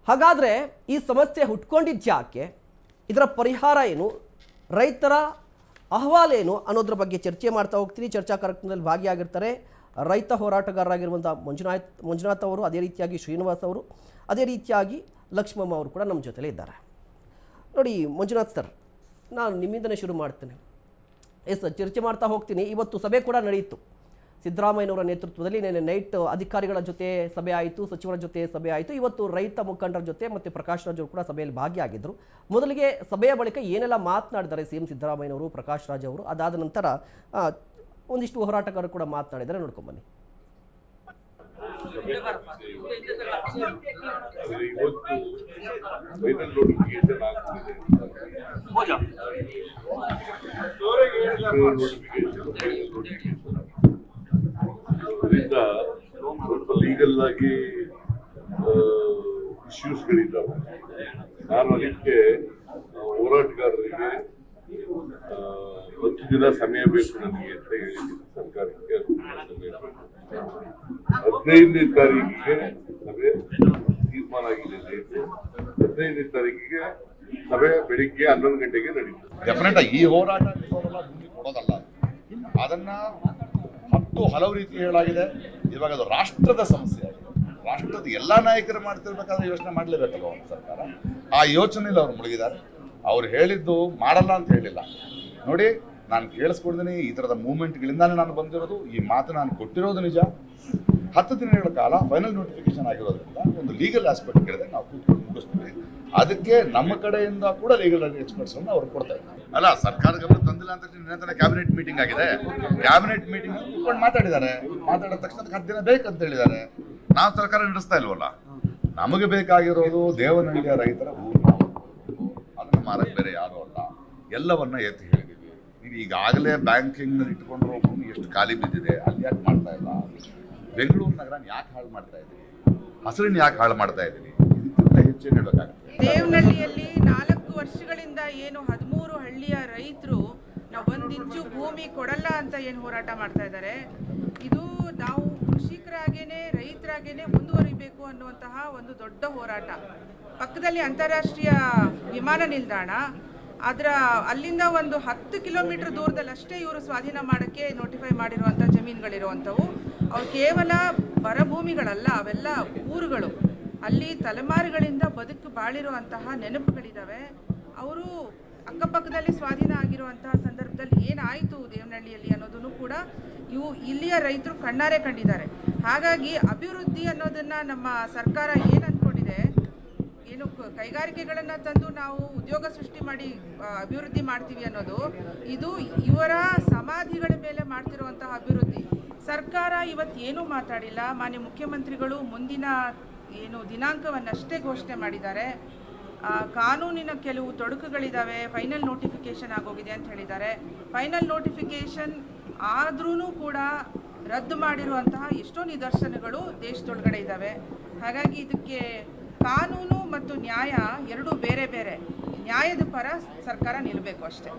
ಹಾಗಾದರೆ ಈ ಸಮಸ್ಯೆ ಹುಟ್ಕೊಂಡಿದ್ಯಾಕೆ, ಇದರ ಪರಿಹಾರ ಏನು, ರೈತರ ಅಹವಾಲೇನು ಅನ್ನೋದ್ರ ಬಗ್ಗೆ ಚರ್ಚೆ ಮಾಡ್ತಾ ಹೋಗ್ತೀನಿ. ಚರ್ಚಾ ಕಾರ್ಯಕ್ರಮದಲ್ಲಿ ಭಾಗಿಯಾಗಿರ್ತಾರೆ ರೈತ ಹೋರಾಟಗಾರರಾಗಿರುವಂಥ ಮಂಜುನಾಥ್ ಅವರು, ಅದೇ ರೀತಿಯಾಗಿ ಶ್ರೀನಿವಾಸ್ ಅವರು, ಅದೇ ರೀತಿಯಾಗಿ ಲಕ್ಷ್ಮಮ್ಮ ಅವರು ಕೂಡ ನಮ್ಮ ಜೊತೆಲೇ ಇದ್ದಾರೆ. ನೋಡಿ ಮಂಜುನಾಥ್ ಸರ್, ನಾನು ನಿಮ್ಮಿಂದನೇ ಶುರು ಮಾಡ್ತೇನೆ. ಚರ್ಚೆ ಮಾಡ್ತಾ ಹೋಗ್ತೀನಿ. ಇವತ್ತು ಸಭೆ ಕೂಡ ನಡೆಯಿತು ಸಿದ್ದರಾಮಯ್ಯನವರ ನೇತೃತ್ವದಲ್ಲಿ. ನೆನ್ನೆ ನೈಟ್ ಅಧಿಕಾರಿಗಳ ಜೊತೆ ಸಭೆ ಆಯಿತು, ಸಚಿವರ ಜೊತೆ ಸಭೆ ಆಯಿತು. ಇವತ್ತು ರೈತ ಮುಖಂಡರ ಜೊತೆ ಮತ್ತು ಪ್ರಕಾಶ್ ರಾಜ್ ಅವರು ಕೂಡ ಸಭೆಯಲ್ಲಿ ಭಾಗಿಯಾಗಿದ್ದರು. ಮೊದಲಿಗೆ ಸಭೆಯ ಬಳಿಕ ಏನೆಲ್ಲ ಮಾತನಾಡಿದ್ದಾರೆ ಸಿ ಎಂ ಸಿದ್ದರಾಮಯ್ಯನವರು, ಪ್ರಕಾಶ್ ರಾಜ್ ಅವರು, ಅದಾದ ನಂತರ ಒಂದಿಷ್ಟು ಹೋರಾಟಗಾರರು ಕೂಡ ಮಾತನಾಡಿದ್ದಾರೆ. ನೋಡ್ಕೊಂಬನ್ನಿ. ಲೀಗಲ್ ಆಗಿ ಇಶ್ಯೂಸ್ಗಳಿದ್ದಾವೆ. ನಾನು ಅದಕ್ಕೆ ಹೋರಾಟಗಾರರಿಗೆ 10 ದಿನ ಸಮಯ ಬೇಕು ನನಗೆ ಅಂತ ಹೇಳಿದ್ದೀನಿ ಸರ್ಕಾರಕ್ಕೆ. 15ನೇ ತಾರೀಕಿಗೆ ಸಭೆ ತೀರ್ಮಾನ ಆಗಿದೆ. 15ನೇ ತಾರೀಕಿಗೆ ಸಭೆ ಬೆಳಿಗ್ಗೆ 11 ಗಂಟೆಗೆ ನಡೀತದೆ. ಡೆಫಿನೆಟ್ ಈ ಹೋರಾಟ ಕೊಡೋದಲ್ಲ, ಅದನ್ನ ಹಲವು ರೀತಿ ಹೇಳಾಗಿದೆ. ಇವಾಗ ಅದು ರಾಷ್ಟ್ರದ ಸಮಸ್ಯೆ ಆಗಿದೆ. ರಾಷ್ಟ್ರದ ಎಲ್ಲ ನಾಯಕರು ಮಾಡ್ತಿರ್ಬೇಕಾದ್ರೆ ಯೋಚನೆ ಮಾಡಲೇಬೇಕಲ್ವ ಒಂದು ಸರ್ಕಾರ. ಆ ಯೋಚನೆಯಲ್ಲಿ ಅವ್ರು ಮುಳುಗಿದ್ದಾರೆ. ಅವ್ರು ಹೇಳಿದ್ದು ಮಾಡಲ್ಲ ಅಂತ ಹೇಳಿಲ್ಲ. ನೋಡಿ, ನಾನು ಕೇಳಿಸ್ಕೊಳ್ತೀನಿ, ಈ ಥರದ ಮೂವ್ಮೆಂಟ್ಗಳಿಂದಾನೇ ನಾನು ಬಂದಿರೋದು. ಈ ಮಾತು ನಾನು ಕೊಟ್ಟಿರೋದು ನಿಜ. 10 ದಿನಗಳ ಕಾಲ ಫೈನಲ್ ನೋಟಿಫಿಕೇಶನ್ ಆಗಿರೋದ್ರಿಂದ ಒಂದು ಲೀಗಲ್ ಆಸ್ಪೆಕ್ಟ್ ಕೇಳಿದೆ, ನಾವು ಕೂತ್ಕೊಂಡು ಮುಗಿಸ್ತೀವಿ. ಅದಕ್ಕೆ ನಮ್ಮ ಕಡೆಯಿಂದ ಕೂಡ ಲೀಗಲ್ ಎಕ್ಸ್ಪರ್ಟ್ಸ್ ಅನ್ನು ಅವ್ರು ಕೊಡ್ತಾ ಇದ್ದಾರೆ. ಅಲ್ಲ, ಸರ್ಕಾರ ಗಮನ ತಂದಿಲ್ಲ ಅಂತ ನಿನ್ನೆ ಕ್ಯಾಬಿನೆಟ್ ಮೀಟಿಂಗ್ ಆಗಿದೆ. ಕ್ಯಾಬಿನೆಟ್ ಮೀಟಿಂಗ್ ಕೂತ್ಕೊಂಡು ಮಾತಾಡಿದ್ದಾರೆ. ಮಾತಾಡಿದ ತಕ್ಷಣ 10 ದಿನ ಬೇಕಂತ ಹೇಳಿದ್ದಾರೆ. ನಾವು ಸರ್ಕಾರ ನಡೆಸ್ತಾ ಇಲ್ವಲ್ಲ. ನಮಗೆ ಬೇಕಾಗಿರೋದು ದೇವನಹಳ್ಳಿಯ ರೈತರ ಭೂಮಿ, ಅದನ್ನು ಮಾರಕ್ಕೆ ಬೇರೆ ಯಾರು ಅಲ್ಲ. ಎಲ್ಲವನ್ನ ಎತ್ತಿ ಹೇಳಿದ್ದೀವಿ. ನೀವು ಈಗಾಗಲೇ ಬ್ಯಾಂಕಿಂಗ್ನಲ್ಲಿ ಇಟ್ಕೊಂಡಿರೋ ಭೂಮಿ ಎಷ್ಟು ಖಾಲಿ ಬಿದ್ದಿದೆ, ಅಲ್ಲಿ ಯಾಕೆ ಮಾಡ್ತಾ ಇಲ್ಲ? ಬೆಂಗಳೂರು ನಗರನ ಯಾಕೆ ಹಾಳು ಮಾಡ್ತಾ ಇದ್ದೀವಿ? ಹಸಿರನ್ನ ಯಾಕೆ ಹಾಳು ಮಾಡ್ತಾ ಇದ್ದೀವಿ? ಇದಕ್ಕಿಂತ ಹೆಚ್ಚೇನು ಹೇಳಬೇಕಾಗುತ್ತೆ? ದೇವನಹಳ್ಳಿಯಲ್ಲಿ 4 ವರ್ಷಗಳಿಂದ ಏನು 13 ಹಳ್ಳಿಯ ರೈತರು ನಾವು 1 ಇಂಚು ಭೂಮಿ ಕೊಡಲ್ಲ ಅಂತ ಏನು ಹೋರಾಟ ಮಾಡ್ತಾ ಇದ್ದಾರೆ, ಇದು ನಾವು ಕೃಷಿಕರಾಗೇನೆ ರೈತರಾಗೇನೆ ಮುಂದುವರಿಬೇಕು ಅನ್ನುವಂತಹ ಒಂದು ದೊಡ್ಡ ಹೋರಾಟ. ಪಕ್ಕದಲ್ಲಿ ಅಂತಾರಾಷ್ಟ್ರೀಯ ವಿಮಾನ ನಿಲ್ದಾಣ, ಅಲ್ಲಿಂದ ಒಂದು 10 ಕಿಲೋಮೀಟರ್ ದೂರದಲ್ಲಿ ಅಷ್ಟೇ ಇವರು ಸ್ವಾಧೀನ ಮಾಡೋಕ್ಕೆ ನೋಟಿಫೈ ಮಾಡಿರುವಂಥ ಜಮೀನುಗಳಿರುವಂಥವು. ಅವು ಕೇವಲ ಬರಭೂಮಿಗಳಲ್ಲ, ಅವೆಲ್ಲ ಊರುಗಳು. ಅಲ್ಲಿ ತಲೆಮಾರುಗಳಿಂದ ಬದುಕು ಬಾಳಿರುವಂತಹ ನೆನಪುಗಳಿದ್ದಾವೆ. ಅವರು ಅಕ್ಕಪಕ್ಕದಲ್ಲಿ ಸ್ವಾಧೀನ ಆಗಿರುವಂತಹ ಸಂದರ್ಭದಲ್ಲಿ ಏನಾಯಿತು ದೇವನಹಳ್ಳಿಯಲ್ಲಿ ಅನ್ನೋದನ್ನು ಕೂಡ ಇಲ್ಲಿಯ ರೈತರು ಕಣ್ಣಾರೆ ಕಂಡಿದ್ದಾರೆ. ಹಾಗಾಗಿ ಅಭಿವೃದ್ಧಿ ಅನ್ನೋದನ್ನು ನಮ್ಮ ಸರ್ಕಾರ ಏನು ಅಂದ್ಕೊಂಡಿದೆ, ಏನು ಕೈಗಾರಿಕೆಗಳನ್ನು ತಂದು ನಾವು ಉದ್ಯೋಗ ಸೃಷ್ಟಿ ಮಾಡಿ ಅಭಿವೃದ್ಧಿ ಮಾಡ್ತೀವಿ ಅನ್ನೋದು, ಇದು ಇವರ ಸಮಾಧಿಗಳ ಮೇಲೆ ಮಾಡ್ತಿರುವಂತಹ ಅಭಿವೃದ್ಧಿ. ಸರ್ಕಾರ ಇವತ್ತೇನೂ ಮಾತಾಡಿಲ್ಲ. ಮಾನ್ಯ ಮುಖ್ಯಮಂತ್ರಿಗಳು ಮುಂದಿನ ದಿನಾಂಕವನ್ನಷ್ಟೇ ಘೋಷಣೆ ಮಾಡಿದ್ದಾರೆ. ಕಾನೂನಿನ ಕೆಲವು ತೊಡಕುಗಳಿದ್ದಾವೆ, ಫೈನಲ್ ನೋಟಿಫಿಕೇಷನ್ ಆಗೋಗಿದೆ ಅಂತ ಹೇಳಿದ್ದಾರೆ. ಫೈನಲ್ ನೋಟಿಫಿಕೇಷನ್ ಆದ್ರೂ ಕೂಡ ರದ್ದು ಮಾಡಿರುವಂತಹ ಎಷ್ಟೋ ನಿದರ್ಶನಗಳು ದೇಶದೊಳಗಡೆ ಇದ್ದಾವೆ. ಹಾಗಾಗಿ ಇದಕ್ಕೆ ಕಾನೂನು ಮತ್ತು ನ್ಯಾಯ ಎರಡೂ ಬೇರೆ ಬೇರೆ. ನ್ಯಾಯದ ಪರ ಸರ್ಕಾರ ನಿಲ್ಲಬೇಕು ಅಷ್ಟೇ.